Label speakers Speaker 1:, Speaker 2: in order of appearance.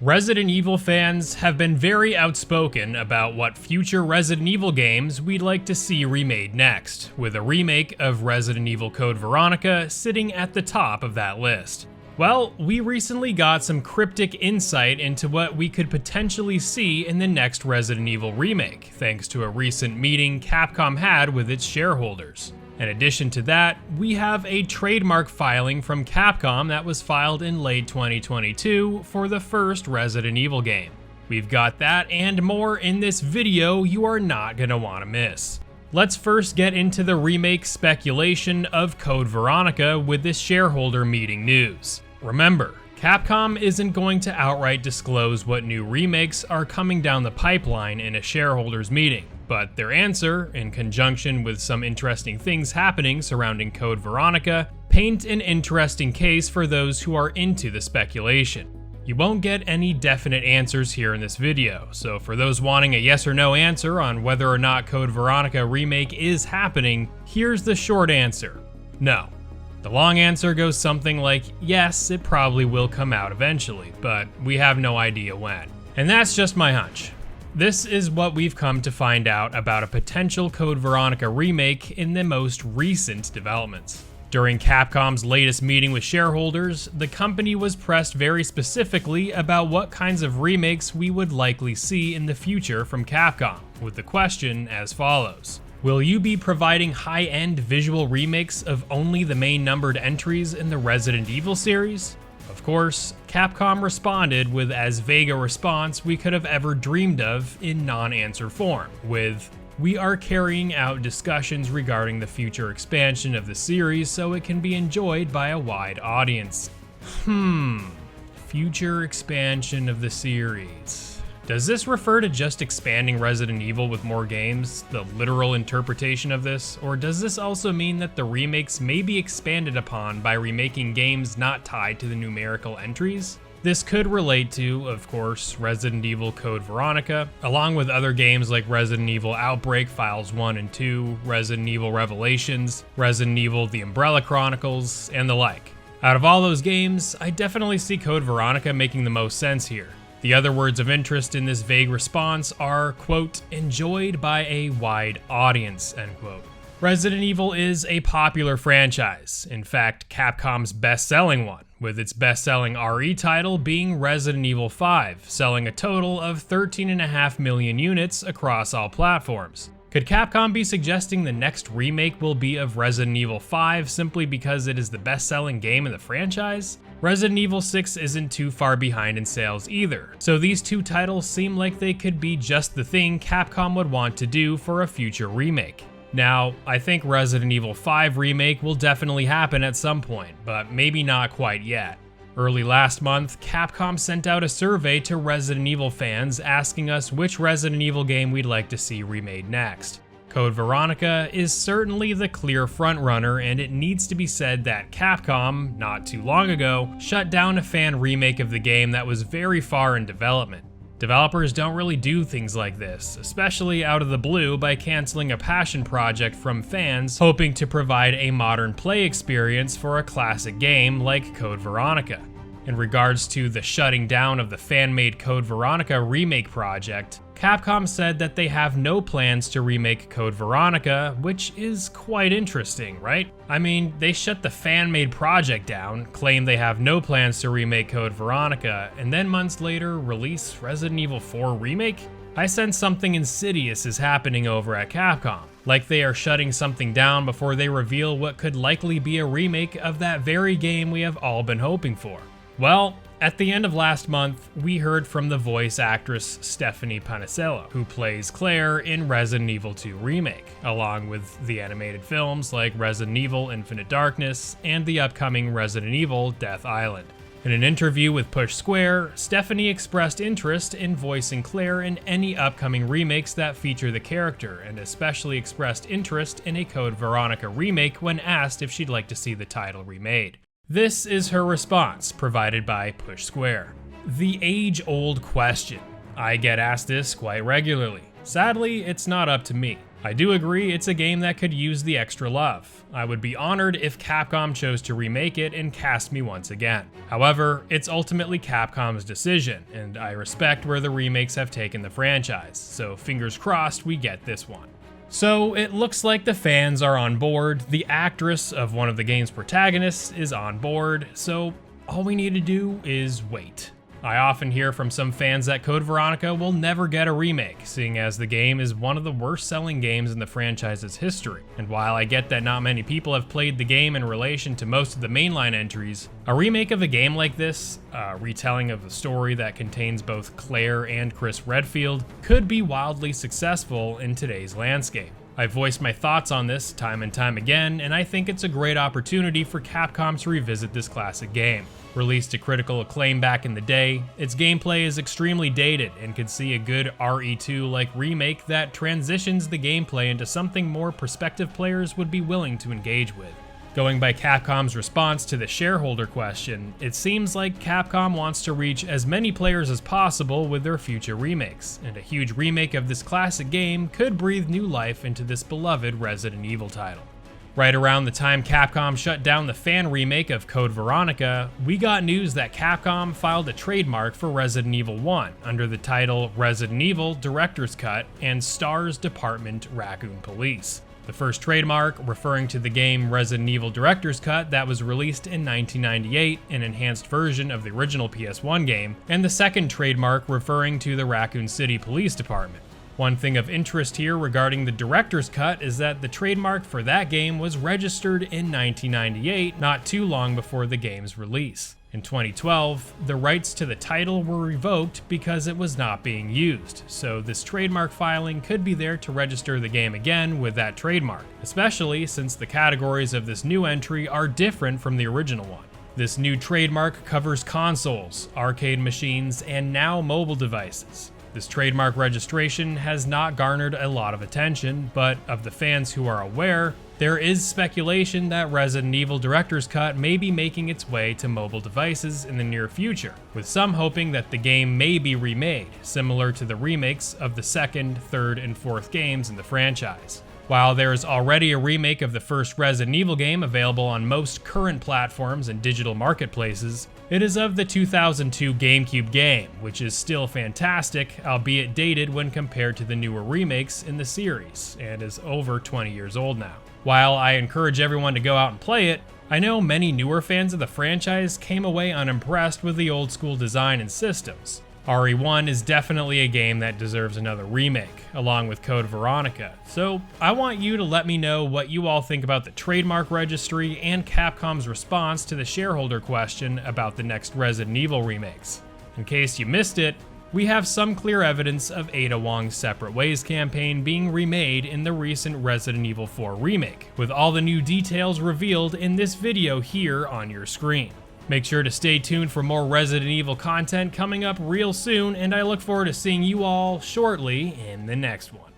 Speaker 1: Resident Evil fans have been very outspoken about what future Resident Evil games we'd like to see remade next, with a remake of Resident Evil Code Veronica sitting at the top of that list. Well, we recently got some cryptic insight into what we could potentially see in the next Resident Evil remake, thanks to a recent meeting Capcom had with its shareholders. In addition to that, we have a trademark filing from Capcom that was filed in late 2022 for the first Resident Evil game. We've got that and more in this video you are not gonna wanna miss. Let's first get into the remake speculation of Code Veronica with this shareholder meeting news. Remember, Capcom isn't going to outright disclose what new remakes are coming down the pipeline in a shareholders meeting, but their answer, in conjunction with some interesting things happening surrounding Code Veronica, paint an interesting case for those who are into the speculation. You won't get any definite answers here in this video, so for those wanting a yes or no answer on whether or not Code Veronica remake is happening, here's the short answer: no. The long answer goes something like, yes, it probably will come out eventually, but we have no idea when. And that's just my hunch. This is what we've come to find out about a potential Code Veronica remake in the most recent developments. During Capcom's latest meeting with shareholders, the company was pressed very specifically about what kinds of remakes we would likely see in the future from Capcom, with the question as follows: will you be providing high-end visual remakes of only the main numbered entries in the Resident Evil series? Of course, Capcom responded with as vague a response we could have ever dreamed of in non-answer form, with, "We are carrying out discussions regarding the future expansion of the series so it can be enjoyed by a wide audience." Future expansion of the series. Does this refer to just expanding Resident Evil with more games, the literal interpretation of this, or does this also mean that the remakes may be expanded upon by remaking games not tied to the numerical entries? This could relate to, of course, Resident Evil Code Veronica, along with other games like Resident Evil Outbreak Files 1 and 2, Resident Evil Revelations, Resident Evil The Umbrella Chronicles, and the like. Out of all those games, I definitely see Code Veronica making the most sense here. The other words of interest in this vague response are, quote, "enjoyed by a wide audience," end quote. Resident Evil is a popular franchise, in fact, Capcom's best-selling one, with its best-selling RE title being Resident Evil 5, selling a total of 13.5 million units across all platforms. Could Capcom be suggesting the next remake will be of Resident Evil 5 simply because it is the best-selling game in the franchise? Resident Evil 6 isn't too far behind in sales either, so these two titles seem like they could be just the thing Capcom would want to do for a future remake. Now, I think Resident Evil 5 remake will definitely happen at some point, but maybe not quite yet. Early last month, Capcom sent out a survey to Resident Evil fans asking us which Resident Evil game we'd like to see remade next. Code Veronica is certainly the clear frontrunner, and it needs to be said that Capcom, not too long ago, shut down a fan remake of the game that was very far in development. Developers don't really do things like this, especially out of the blue by canceling a passion project from fans hoping to provide a modern play experience for a classic game like Code Veronica. In regards to the shutting down of the fan-made Code Veronica remake project, Capcom said that they have no plans to remake Code Veronica, which is quite interesting, right? I mean, they shut the fan-made project down, claim they have no plans to remake Code Veronica, and then months later release Resident Evil 4 Remake? I sense something insidious is happening over at Capcom, like they are shutting something down before they reveal what could likely be a remake of that very game we have all been hoping for. Well, at the end of last month, we heard from the voice actress Stephanie Panisello, who plays Claire in Resident Evil 2 Remake, along with the animated films like Resident Evil Infinite Darkness and the upcoming Resident Evil Death Island. In an interview with Push Square, Stephanie expressed interest in voicing Claire in any upcoming remakes that feature the character, and especially expressed interest in a Code Veronica remake when asked if she'd like to see the title remade. This is her response, provided by Push Square. The age-old question. I get asked this quite regularly. Sadly, it's not up to me. I do agree it's a game that could use the extra love. I would be honored if Capcom chose to remake it and cast me once again. However, it's ultimately Capcom's decision, and I respect where the remakes have taken the franchise, so fingers crossed we get this one. So it looks like the fans are on board, the actress of one of the game's protagonists is on board, so all we need to do is wait. I often hear from some fans that Code Veronica will never get a remake, seeing as the game is one of the worst selling games in the franchise's history. And while I get that not many people have played the game in relation to most of the mainline entries, a remake of a game like this, a retelling of a story that contains both Claire and Chris Redfield, could be wildly successful in today's landscape. I've voiced my thoughts on this time and time again, and I think it's a great opportunity for Capcom to revisit this classic game. Released to critical acclaim back in the day, its gameplay is extremely dated and could see a good RE2-like remake that transitions the gameplay into something more prospective players would be willing to engage with. Going by Capcom's response to the shareholder question, it seems like Capcom wants to reach as many players as possible with their future remakes, and a huge remake of this classic game could breathe new life into this beloved Resident Evil title. Right around the time Capcom shut down the fan remake of Code Veronica, we got news that Capcom filed a trademark for Resident Evil 1 under the title Resident Evil Director's Cut and Stars Department Raccoon Police. The first trademark referring to the game Resident Evil Director's Cut that was released in 1998, an enhanced version of the original PS1 game, and the second trademark referring to the Raccoon City Police Department. One thing of interest here regarding the Director's Cut is that the trademark for that game was registered in 1998, not too long before the game's release. In 2012, the rights to the title were revoked because it was not being used, so this trademark filing could be there to register the game again with that trademark, especially since the categories of this new entry are different from the original one. This new trademark covers consoles, arcade machines, and now mobile devices. This trademark registration has not garnered a lot of attention, but of the fans who are aware, there is speculation that Resident Evil Director's Cut may be making its way to mobile devices in the near future, with some hoping that the game may be remade, similar to the remakes of the second, third, and fourth games in the franchise. While there is already a remake of the first Resident Evil game available on most current platforms and digital marketplaces, it is of the 2002 GameCube game, which is still fantastic, albeit dated when compared to the newer remakes in the series, and is over 20 years old now. While I encourage everyone to go out and play it, I know many newer fans of the franchise came away unimpressed with the old school design and systems. RE1 is definitely a game that deserves another remake, along with Code Veronica, so I want you to let me know what you all think about the trademark registry and Capcom's response to the shareholder question about the next Resident Evil remakes. In case you missed it, we have some clear evidence of Ada Wong's Separate Ways campaign being remade in the recent Resident Evil 4 remake, with all the new details revealed in this video here on your screen. Make sure to stay tuned for more Resident Evil content coming up real soon, and I look forward to seeing you all shortly in the next one.